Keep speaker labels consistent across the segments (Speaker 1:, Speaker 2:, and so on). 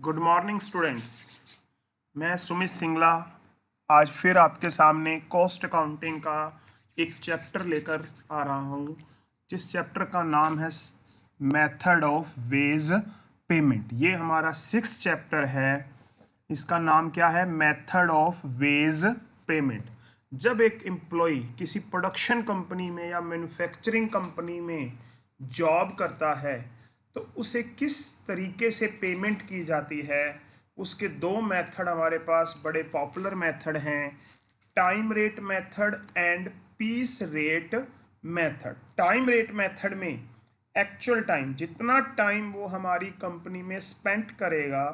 Speaker 1: Good morning students. मैं सुमित सिंगला आज फिर आपके सामने कॉस्ट अकाउंटिंग का एक चैप्टर लेकर आ रहा हूँ, जिस चैप्टर का नाम है मेथड ऑफ वेज पेमेंट। ये हमारा 6th चैप्टर है। इसका नाम क्या है? Method of ways payment. जब एक एम्प्लॉय किसी प्रोडक्शन कंपनी में या मैन्युफैक्चरिंग कंपनी में जॉब करता है तो उसे किस तरीके से पेमेंट की जाती है, उसके दो मेथड हमारे पास बड़े पॉपुलर मेथड हैं, time rate method and piece rate method. Time rate method में एक्चुअल टाइम, जितना टाइम वो हमारी कंपनी में स्पेंड करेगा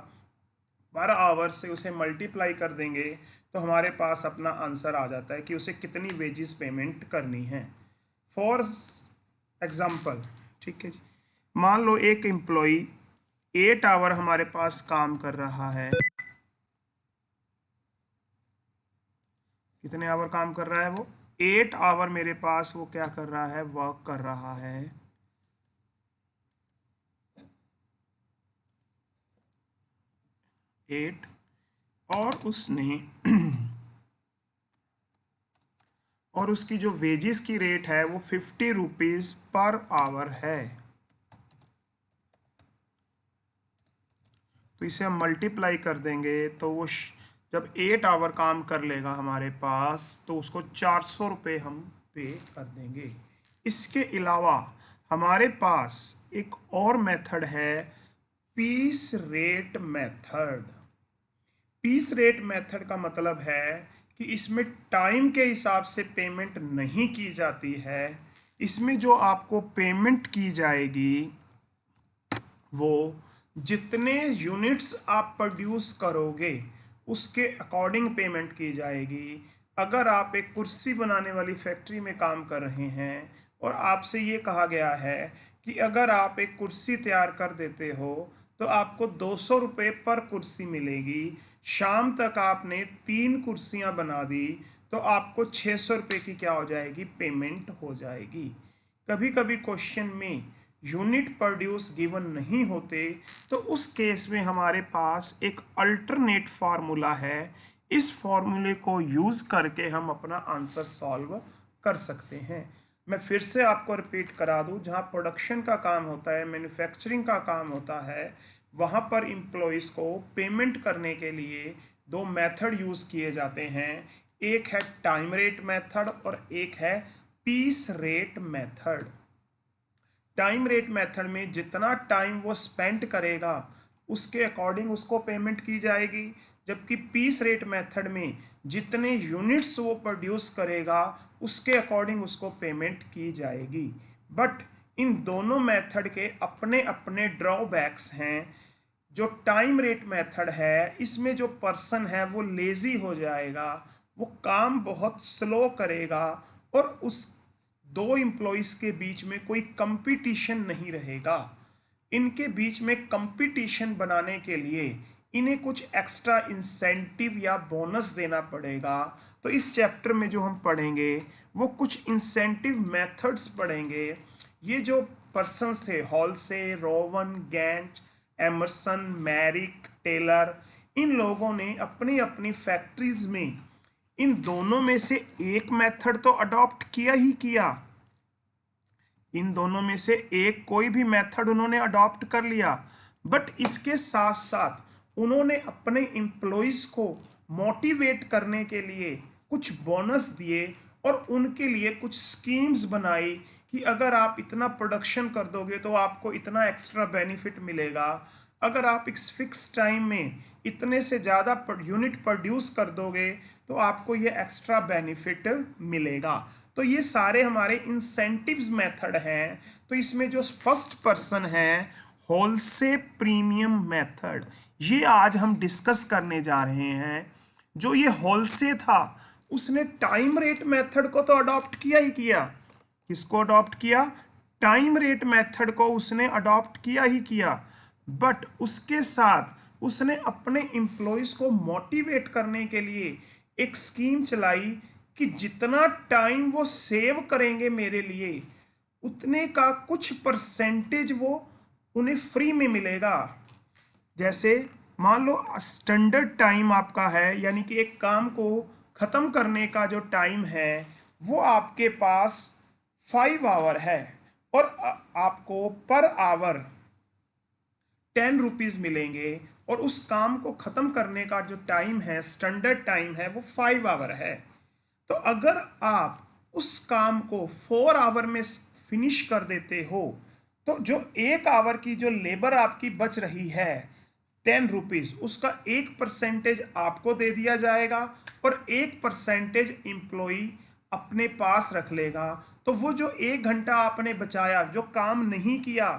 Speaker 1: पर आवर से उसे मल्टीप्लाई कर देंगे तो हमारे पास अपना आंसर आ जाता है कि उसे कितनी वेजेस पेमेंट करनी है। फॉर एग्जाम्पल, ठीक है जी, मान लो एक एम्प्लॉय 8 आवर हमारे पास काम कर रहा है। कितने आवर काम कर रहा है वो? 8 आवर मेरे पास वो क्या कर रहा है? वर्क कर रहा है। एट और उसने और उसकी जो वेजेस की रेट है वो 50 रुपीज पर आवर है। तो इसे हम मल्टीप्लाई कर देंगे तो वो जब 8 आवर काम कर लेगा हमारे पास तो उसको 400 रुपये हम पे कर देंगे। इसके अलावा हमारे पास एक और मेथड है, piece rate method. Piece rate method का मतलब है कि इसमें टाइम के हिसाब से पेमेंट नहीं की जाती है। इसमें जो आपको पेमेंट की जाएगी वो जितने यूनिट्स आप प्रोड्यूस करोगे उसके अकॉर्डिंग पेमेंट की जाएगी। अगर आप एक कुर्सी बनाने वाली फैक्ट्री में काम कर रहे हैं और आपसे ये कहा गया है कि अगर आप एक कुर्सी तैयार कर देते हो तो आपको 200 रुपये पर कुर्सी मिलेगी। शाम तक आपने 3 कुर्सियां बना दी तो आपको 600 रुपये की क्या हो जाएगी? पेमेंट हो जाएगी। कभी कभी क्वेश्चन में यूनिट प्रोड्यूस गिवन नहीं होते तो उस केस में हमारे पास एक अल्टरनेट फार्मूला है। इस फार्मूले को यूज करके हम अपना आंसर सॉल्व कर सकते हैं। मैं फिर से आपको रिपीट करा दूं, जहां प्रोडक्शन का काम होता है, मैन्युफैक्चरिंग का काम होता है, वहां पर एम्प्लॉयज़ को पेमेंट करने के लिए दो मेथड यूज किए जाते हैं। एक है टाइम रेट मेथड और एक है piece rate method. Time rate method में जितना टाइम वो स्पेंड करेगा उसके अकॉर्डिंग उसको पेमेंट की जाएगी, जबकि पीस रेट मेथड में जितने यूनिट्स वो प्रोड्यूस करेगा उसके अकॉर्डिंग उसको पेमेंट की जाएगी। बट इन दोनों मेथड के अपने अपने ड्रॉबैक्स हैं। जो टाइम रेट मेथड है इसमें जो पर्सन है वो लेजी हो जाएगा, वो काम बहुत स्लो करेगा और उस दो एम्प्लॉयज के बीच में कोई कंपटीशन नहीं रहेगा। इनके बीच में कंपटीशन बनाने के लिए इन्हें कुछ एक्स्ट्रा इंसेंटिव या बोनस देना पड़ेगा। तो इस चैप्टर में जो हम पढ़ेंगे वो कुछ इंसेंटिव मेथड्स पढ़ेंगे। ये जो पर्सन्स थे, Halsey, Rowan, Gantt, Emerson, Merrick, Taylor, इन लोगों ने अपनी अपनी फैक्ट्रीज में इन दोनों में से एक मेथड तो अडॉप्ट किया ही किया। इन दोनों में से एक कोई भी मेथड उन्होंने अडॉप्ट कर लिया, बट इसके साथ साथ उन्होंने अपने एम्प्लॉयज को मोटिवेट करने के लिए कुछ बोनस दिए और उनके लिए कुछ स्कीम्स बनाई कि अगर आप इतना प्रोडक्शन कर दोगे तो आपको इतना एक्स्ट्रा बेनिफिट मिलेगा। अगर आप इस फिक्स टाइम में इतने से ज़्यादा यूनिट प्रोड्यूस कर दोगे तो आपको ये एक्स्ट्रा बेनिफिट मिलेगा। तो ये सारे हमारे इंसेंटिव्स मेथड हैं। तो इसमें जो फर्स्ट पर्सन है, होलसे प्रीमियम मेथड, ये आज हम डिस्कस करने जा रहे हैं। जो ये होलसे था उसने टाइम रेट मेथड को तो अडॉप्ट किया ही किया। किसको अडॉप्ट किया? टाइम रेट मेथड को उसने अडॉप्ट किया ही किया, बट उसके साथ उसने अपने एम्प्लॉयज को मोटिवेट करने के लिए एक स्कीम चलाई कि जितना टाइम वो सेव करेंगे मेरे लिए उतने का कुछ परसेंटेज वो उन्हें फ्री में मिलेगा। जैसे मान लो स्टैंडर्ड टाइम आपका है, यानी कि एक काम को ख़त्म करने का जो टाइम है वो आपके पास 5 आवर है, और आपको पर आवर 10 रुपीज़ मिलेंगे, और उस काम को ख़त्म करने का जो टाइम है, स्टैंडर्ड टाइम है, वो 5 आवर है। तो अगर आप उस काम को 4 आवर में फिनिश कर देते हो, तो जो 1 आवर की जो लेबर आपकी बच रही है 10 रुपीज़, उसका 1% आपको दे दिया जाएगा और 1% एम्प्लॉई अपने पास रख लेगा। तो वो जो 1 घंटा आपने बचाया, जो काम नहीं किया,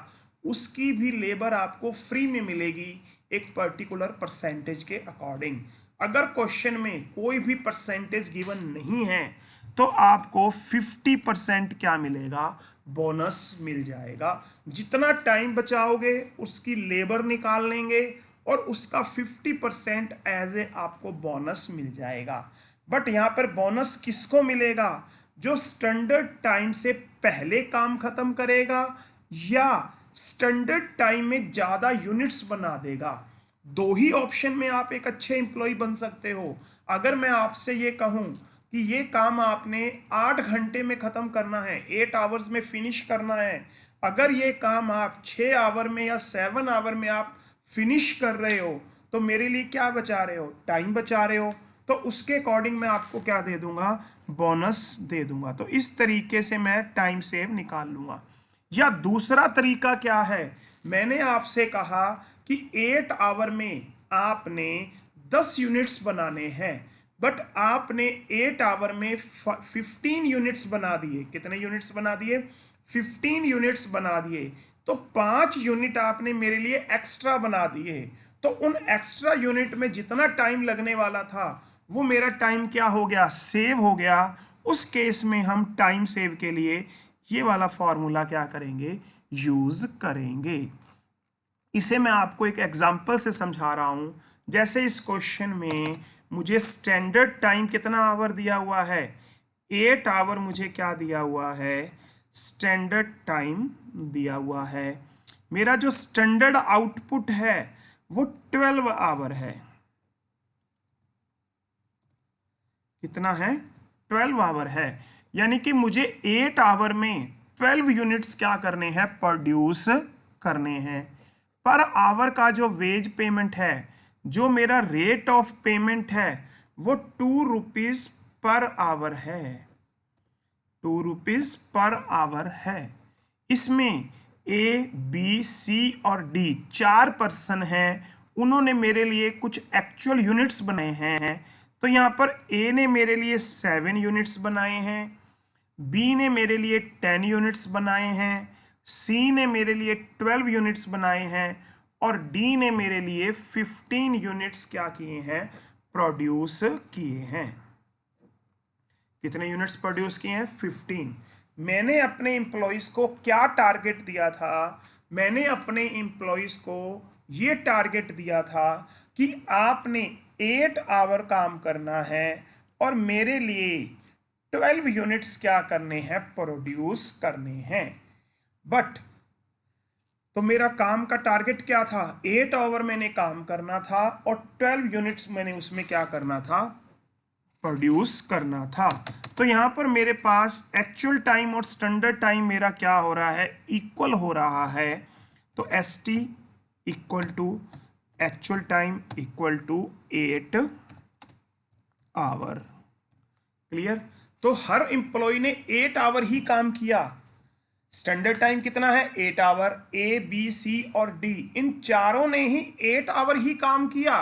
Speaker 1: उसकी भी लेबर आपको फ्री में मिलेगी एक पर्टिकुलर परसेंटेज के अकॉर्डिंग। अगर क्वेश्चन में कोई भी परसेंटेज गिवन नहीं है तो आपको 50% क्या मिलेगा, बोनस मिल जाएगा। जितना टाइम बचाओगे उसकी लेबर निकाल लेंगे और उसका 50% एज ए आपको बोनस मिल जाएगा। बट यहाँ पर बोनस किसको मिलेगा, जो स्टैंडर्ड टाइम से पहले काम खत्म करेगा या स्टैंडर्ड टाइम में ज़्यादा यूनिट्स बना देगा। दो ही ऑप्शन में आप एक अच्छे एम्प्लॉय बन सकते हो। अगर मैं आपसे ये कहूँ कि ये काम आपने 8 घंटे में ख़त्म करना है, 8 आवर्स में फिनिश करना है, अगर ये काम आप 6 आवर में या 7 आवर में आप फिनिश कर रहे हो, तो मेरे लिए क्या बचा रहे हो, टाइम बचा रहे हो। तो उसके अकॉर्डिंग मैं आपको क्या दे दूंगा, बोनस दे दूंगा। तो इस तरीके से मैं टाइम सेव निकाल लूंगा। या दूसरा तरीका क्या है, मैंने आपसे कहा कि 8 आवर में आपने 10 यूनिट्स बनाने हैं, बट आपने 8 आवर में 15 यूनिट्स बना दिए। कितने यूनिट्स बना दिए, 15 यूनिट्स बना दिए। तो 5 यूनिट आपने मेरे लिए एक्स्ट्रा बना दिए। तो उन एक्स्ट्रा यूनिट में जितना टाइम लगने वाला था वो मेरा टाइम क्या हो गया, सेव हो गया। उस केस में हम टाइम सेव के लिए ये वाला फॉर्मूला क्या करेंगे, यूज करेंगे। इसे मैं आपको एक एग्जांपल से समझा रहा हूं। जैसे इस क्वेश्चन में मुझे स्टैंडर्ड टाइम कितना आवर दिया हुआ है, 8 आवर मुझे क्या दिया हुआ है, स्टैंडर्ड टाइम दिया हुआ है। मेरा जो स्टैंडर्ड आउटपुट है वो 12 आवर है। कितना है, 12 आवर है। यानी कि मुझे 8 आवर में 12 यूनिट्स क्या करने हैं, प्रोड्यूस करने हैं। पर आवर का जो वेज पेमेंट है, जो मेरा रेट ऑफ पेमेंट है, वो 2 रुपीज पर आवर है। 2 रुपीज पर आवर है। इसमें ए, बी, सी और डी 4 पर्सन हैं। उन्होंने मेरे लिए कुछ एक्चुअल यूनिट्स बनाए हैं। तो यहाँ पर ए ने मेरे लिए 7 यूनिट्स बनाए हैं, बी ने मेरे लिए 10 यूनिट्स बनाए हैं, सी ने मेरे लिए 12 यूनिट्स बनाए हैं, और डी ने मेरे लिए 15 यूनिट्स क्या किए हैं, प्रोड्यूस किए हैं। कितने यूनिट्स प्रोड्यूस किए हैं, 15। मैंने अपने एम्प्लॉयज़ को क्या टारगेट दिया था, मैंने अपने एम्प्लॉयज़ को ये टारगेट दिया था कि आपने 8 आवर काम करना है और मेरे लिए 12 यूनिट्स क्या करने हैं, प्रोड्यूस करने हैं। बट तो मेरा काम का टारगेट क्या था, 8 आवर मैंने काम करना था और 12 यूनिट्स मैंने उसमें क्या करना था, प्रोड्यूस करना था। तो यहाँ पर मेरे पास एक्चुअल टाइम और स्टैंडर्ड टाइम मेरा क्या हो रहा है, इक्वल हो रहा है। तो S T equal to actual time equal to 8 hour. Clear. तो हर एम्प्लॉय ने 8 आवर ही काम किया। स्टैंडर्ड टाइम कितना है, 8 आवर। ए, बी, सी और डी इन चारों ने ही 8 आवर ही काम किया।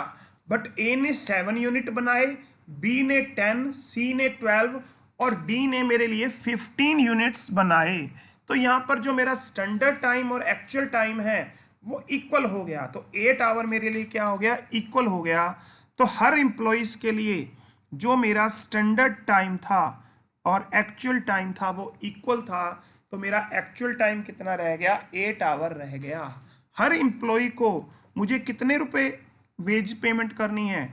Speaker 1: बट ए ने 7 यूनिट बनाए, बी ने 10, सी ने 12 और डी ने मेरे लिए 15 यूनिट्स बनाए। तो यहाँ पर जो मेरा स्टैंडर्ड टाइम और एक्चुअल टाइम है वो इक्वल हो गया। तो 8 आवर मेरे लिए क्या हो गया, इक्वल हो गया। तो हर एम्प्लॉइज के लिए जो मेरा स्टैंडर्ड टाइम था और एक्चुअल टाइम था वो इक्वल था। तो मेरा एक्चुअल टाइम कितना रह गया, 8 आवर रह गया। हर एम्प्लॉय को मुझे कितने रुपए वेज पेमेंट करनी है,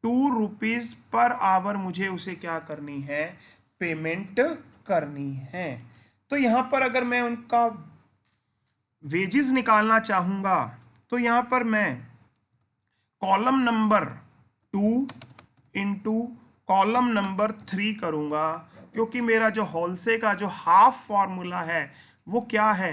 Speaker 1: 2 रुपीज पर आवर मुझे उसे क्या करनी है, पेमेंट करनी है। तो यहाँ पर अगर मैं उनका वेजेस निकालना चाहूँगा तो यहाँ पर मैं column number 2 into column number 3 करूंगा, क्योंकि मेरा जो होलसे का जो हाफ फॉर्मूला है वो क्या है,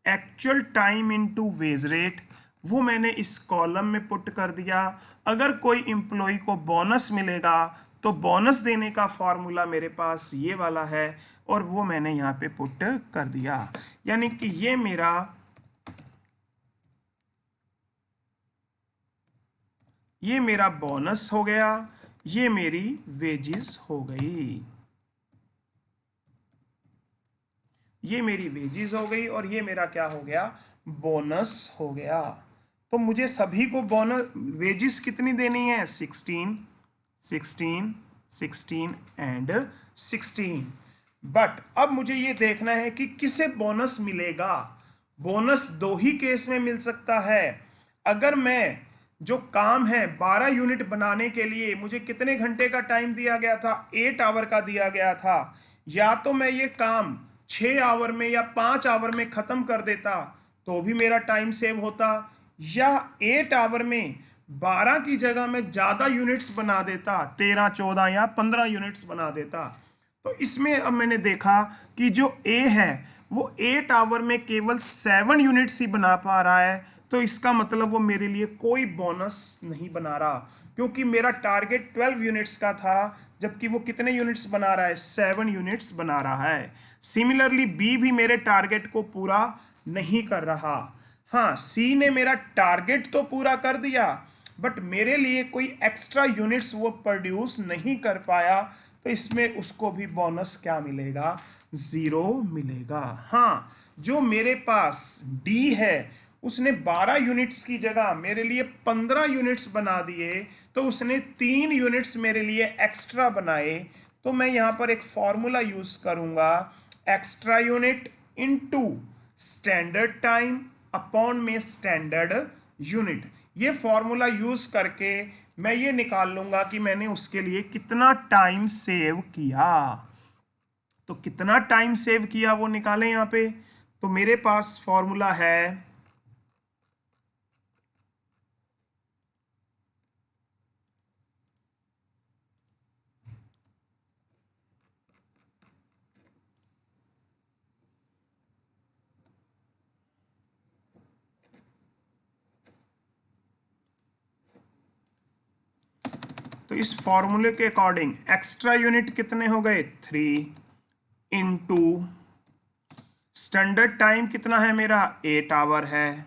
Speaker 1: actual time into wage rate, वो मैंने इस कॉलम में पुट कर दिया। अगर कोई एम्प्लॉय को बोनस मिलेगा तो बोनस देने का फॉर्मूला मेरे पास ये वाला है, और वो मैंने यहाँ पे पुट कर दिया। यानी कि ये मेरा बोनस हो गया, ये मेरी वेजेस हो गई, ये मेरी वेजेस हो गई, और ये मेरा क्या हो गया, बोनस हो गया। तो मुझे सभी को बोनस वेजेस कितनी देनी है, 16 16 16 एंड 16। बट अब मुझे ये देखना है कि किसे बोनस मिलेगा। बोनस दो ही केस में मिल सकता है। अगर मैं जो काम है 12 यूनिट बनाने के लिए मुझे कितने घंटे का टाइम दिया गया था, 8 आवर का दिया गया था, या तो मैं ये काम 6 आवर में या 5 आवर में खत्म कर देता तो भी मेरा टाइम सेव होता, या 8 आवर में 12 की जगह में ज्यादा यूनिट्स बना देता, 13 14 या 15 यूनिट्स बना देता। तो इसमें अब मैंने देखा कि जो ए है वो 8 आवर में केवल 7 यूनिट्स ही बना पा रहा है, तो इसका मतलब वो मेरे लिए कोई बोनस नहीं बना रहा, क्योंकि मेरा टारगेट 12 यूनिट्स का था, जबकि वो कितने यूनिट्स बना रहा है, 7 यूनिट्स बना रहा है। सिमिलरली बी भी मेरे टारगेट को पूरा नहीं कर रहा। हाँ, सी ने मेरा टारगेट तो पूरा कर दिया, बट मेरे लिए कोई एक्स्ट्रा यूनिट्स वो प्रोड्यूस नहीं कर पाया, तो इसमें उसको भी बोनस क्या मिलेगा, 0 मिलेगा। हाँ, जो मेरे पास डी है उसने 12 यूनिट्स की जगह मेरे लिए 15 यूनिट्स बना दिए, तो उसने 3 यूनिट्स मेरे लिए एक्स्ट्रा बनाए। तो मैं यहाँ पर एक फॉर्मूला यूज करूंगा, extra unit into standard time upon में स्टैंडर्ड यूनिट। ये फॉर्मूला यूज करके मैं ये निकाल लूंगा कि मैंने उसके लिए कितना टाइम सेव किया। तो कितना टाइम सेव किया वो निकालें यहाँ पे। तो मेरे पास फॉर्मूला है तो इस फॉर्मूले के अकॉर्डिंग एक्स्ट्रा यूनिट कितने हो गए, 3 इंटू स्टैंडर्ड टाइम कितना है मेरा, 8 आवर है,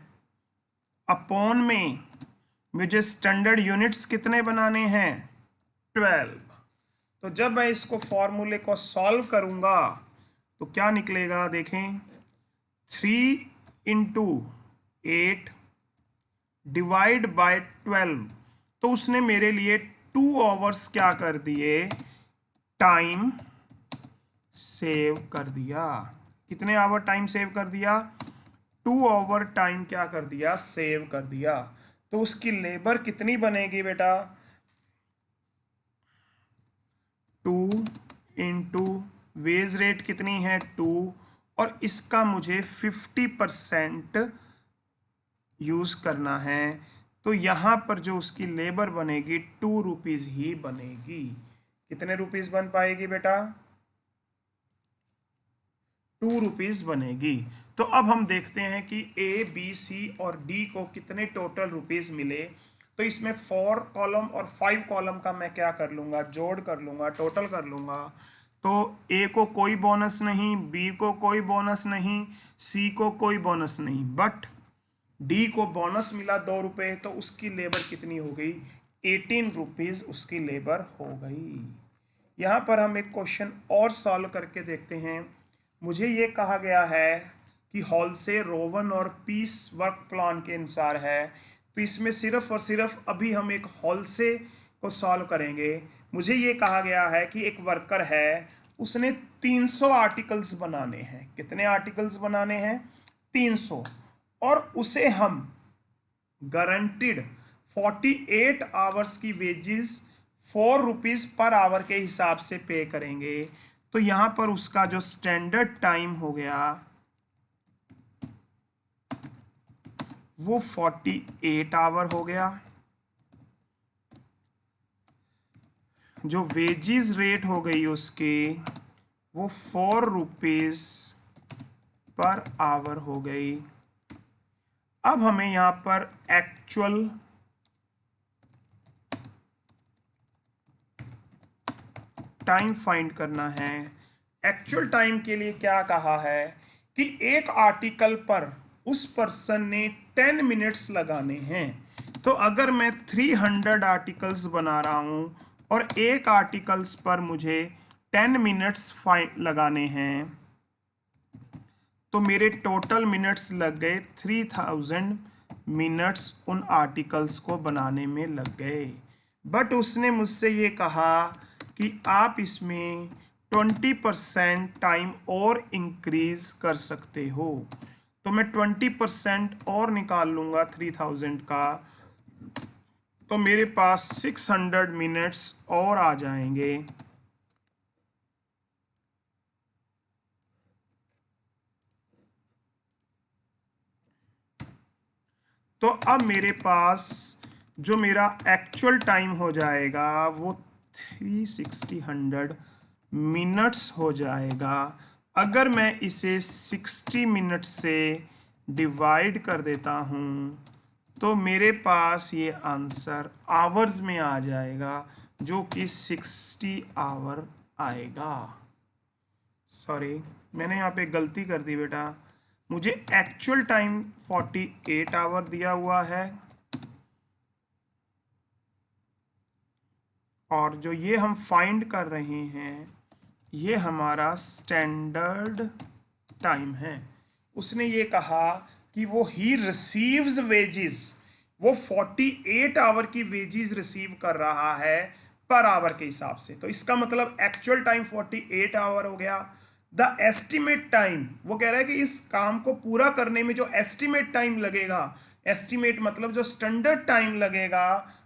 Speaker 1: अपॉन में मुझे स्टैंडर्ड यूनिट्स कितने बनाने हैं, 12। तो जब मैं इसको फॉर्मूले को सॉल्व करूंगा तो क्या निकलेगा, देखें, 3 इंटू 8 डिवाइड बाय 12, तो उसने मेरे लिए 2 आवर्स क्या कर दिए, टाइम सेव कर दिया। कितने आवर टाइम सेव कर दिया, 2 आवर टाइम क्या कर दिया, सेव कर दिया। तो उसकी लेबर कितनी बनेगी बेटा, 2 इंटू वेज रेट कितनी है, 2, और इसका मुझे 50% यूज करना है। तो यहां पर जो उसकी लेबर बनेगी 2 रुपीज ही बनेगी। कितने रुपीज बन पाएगी बेटा, 2 रुपीज बनेगी। तो अब हम देखते हैं कि ए बी सी और डी को कितने टोटल रुपीज मिले। तो इसमें 4 कॉलम और 5 कॉलम का मैं क्या कर लूंगा, जोड़ कर लूंगा, टोटल कर लूंगा। तो ए को कोई बोनस नहीं, बी को कोई बोनस नहीं, सी को कोई बोनस नहीं, बट डी को बोनस मिला 2 रुपये, तो उसकी लेबर कितनी हो गई, 18 रुपीज उसकी लेबर हो गई। यहाँ पर हम एक क्वेश्चन और सॉल्व करके देखते हैं। मुझे ये कहा गया है कि हॉल से रोवन और पीस वर्क प्लान के अनुसार है, तो इसमें सिर्फ और सिर्फ अभी हम एक हॉल से को सॉल्व करेंगे। मुझे ये कहा गया है कि एक वर्कर है, उसने 300 आर्टिकल्स बनाने हैं। कितने आर्टिकल्स बनाने हैं, 300, और उसे हम गारंटीड 48 आवर्स की वेजेस 4 रुपीज पर आवर के हिसाब से पे करेंगे। तो यहां पर उसका जो स्टैंडर्ड टाइम हो गया वो 48 आवर हो गया, जो वेजिज रेट हो गई उसकी वो 4 रुपीज़ पर आवर हो गई। अब हमें यहाँ पर एक्चुअल टाइम फाइंड करना है। एक्चुअल टाइम के लिए क्या कहा है कि एक आर्टिकल पर उस पर्सन ने 10 मिनट्स लगाने हैं। तो अगर मैं 300 आर्टिकल्स बना रहा हूं और एक आर्टिकल्स पर मुझे 10 मिनट्स लगाने हैं तो मेरे टोटल मिनट्स लग गए 3000 मिनट्स उन आर्टिकल्स को बनाने में लग गए। बट उसने मुझसे ये कहा कि आप इसमें 20% टाइम और इंक्रीज कर सकते हो। तो मैं 20% और निकाल लूँगा 3000 का, तो मेरे पास 600 मिनट्स और आ जाएंगे। तो अब मेरे पास जो मेरा एक्चुअल टाइम हो जाएगा वो 360 मिनट्स हो जाएगा। अगर मैं इसे 60 मिनट से डिवाइड कर देता हूँ तो मेरे पास ये आंसर आवर्स में आ जाएगा, जो कि 60 आवर आएगा। सॉरी, मैंने यहाँ पे गलती कर दी बेटा। मुझे एक्चुअल टाइम 48 आवर दिया हुआ है और जो ये हम फाइंड कर रहे हैं ये हमारा स्टैंडर्ड टाइम है। उसने ये कहा कि वो ही रिसीव्स वेजेस, वो 48 आवर की वेजेस रिसीव कर रहा है पर आवर के हिसाब से। तो इसका मतलब एक्चुअल टाइम 48 आवर हो गया। द एस्टिमेट टाइम, वो कह रहा है कि इस काम को पूरा करने में जो एस्टिमेट टाइम लगेगा, एस्टिमेट मतलब जो स्टैंडर्ड टाइम लगेगा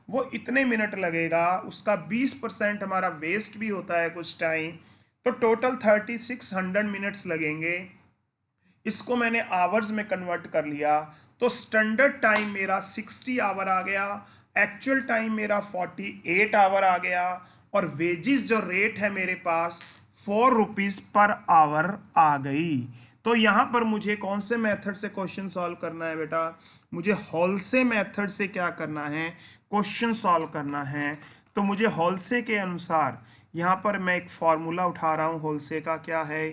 Speaker 1: वो इतने मिनट लगेगा, उसका 20% हमारा वेस्ट भी होता है कुछ टाइम, तो टोटल 3600 मिनट्स लगेंगे। इसको मैंने आवर्स में कन्वर्ट कर लिया तो स्टैंडर्ड टाइम मेरा 60 आवर आ गया, एक्चुअल टाइम मेरा 48 आवर आ गया और वेजिस जो रेट है मेरे पास 4 रुपीज़ पर आवर आ गई। तो यहाँ पर मुझे कौन से मेथड से क्वेश्चन सॉल्व करना है बेटा? मुझे हॉलसे मेथड से क्या करना है, क्वेश्चन सॉल्व करना है। तो मुझे हॉलसे के अनुसार यहाँ पर मैं एक फॉर्मूला उठा रहा हूँ। हॉलसे का क्या है?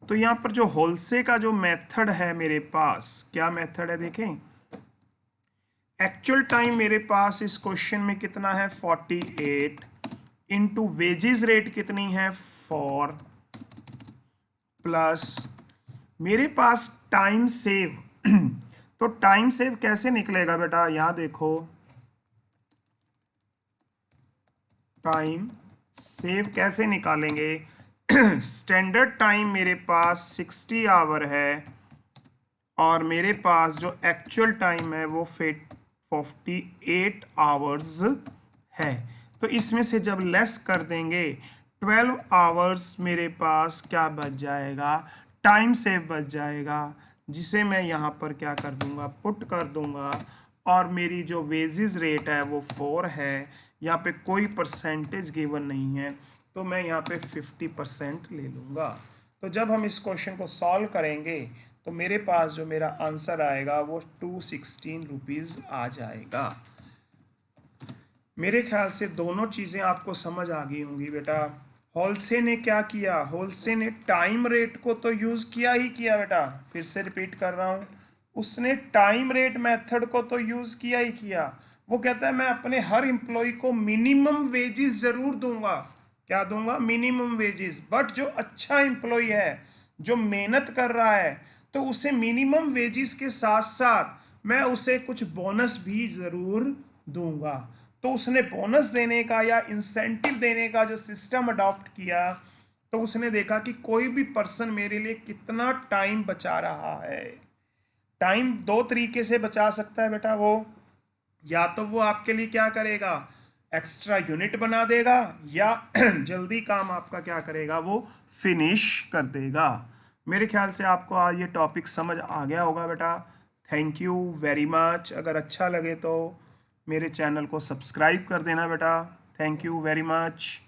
Speaker 1: तो यहाँ पर जो होलसे का जो मेथड है मेरे पास, क्या मेथड है देखें। एक्चुअल टाइम मेरे पास इस क्वेश्चन में कितना है 48 इंटू वेजेस रेट कितनी है 4 प्लस मेरे पास टाइम सेव। तो टाइम सेव कैसे निकलेगा बेटा? यहां देखो, टाइम सेव कैसे निकालेंगे? स्टैंडर्ड टाइम मेरे पास 60 आवर है और मेरे पास जो एक्चुअल टाइम है वो 48 आवर्स है। तो इसमें से जब लेस कर देंगे 12 आवर्स मेरे पास क्या बच जाएगा, टाइम सेव बच जाएगा, जिसे मैं यहाँ पर क्या कर दूंगा, पुट कर दूंगा। और मेरी जो वेजेस रेट है वो 4 है, यहाँ पे कोई परसेंटेज गिवन नहीं है तो मैं यहाँ पे 50% ले लूँगा। तो जब हम इस क्वेश्चन को सॉल्व करेंगे तो मेरे पास जो मेरा आंसर आएगा वो 216 रुपीज़ आ जाएगा। मेरे ख्याल से दोनों चीज़ें आपको समझ आ गई होंगी बेटा। होलसे ने क्या किया? होलसे ने टाइम रेट को तो यूज़ किया ही किया बेटा, फिर से रिपीट कर रहा हूँ, उसने टाइम रेट मेथड को तो यूज़ किया ही किया। वो कहता है मैं अपने हर एम्प्लॉय को मिनिमम वेजेस ज़रूर दूंगा। क्या दूंगा? Minimum wages. बट जो अच्छा एम्प्लॉय है, जो मेहनत कर रहा है, तो उसे मिनिमम वेजेस के साथ साथ मैं उसे कुछ बोनस भी ज़रूर दूंगा। तो उसने बोनस देने का या इंसेंटिव देने का जो सिस्टम अडॉप्ट किया, तो उसने देखा कि कोई भी पर्सन मेरे लिए कितना टाइम बचा रहा है। टाइम दो तरीके से बचा सकता है बेटा वो, या तो वो आपके लिए क्या करेगा, एक्स्ट्रा यूनिट बना देगा, या जल्दी काम आपका क्या करेगा, वो फिनिश कर देगा। मेरे ख्याल से आपको आज ये टॉपिक समझ आ गया होगा बेटा। Thank you very much. अगर अच्छा लगे तो मेरे चैनल को सब्सक्राइब कर देना बेटा। Thank you very much.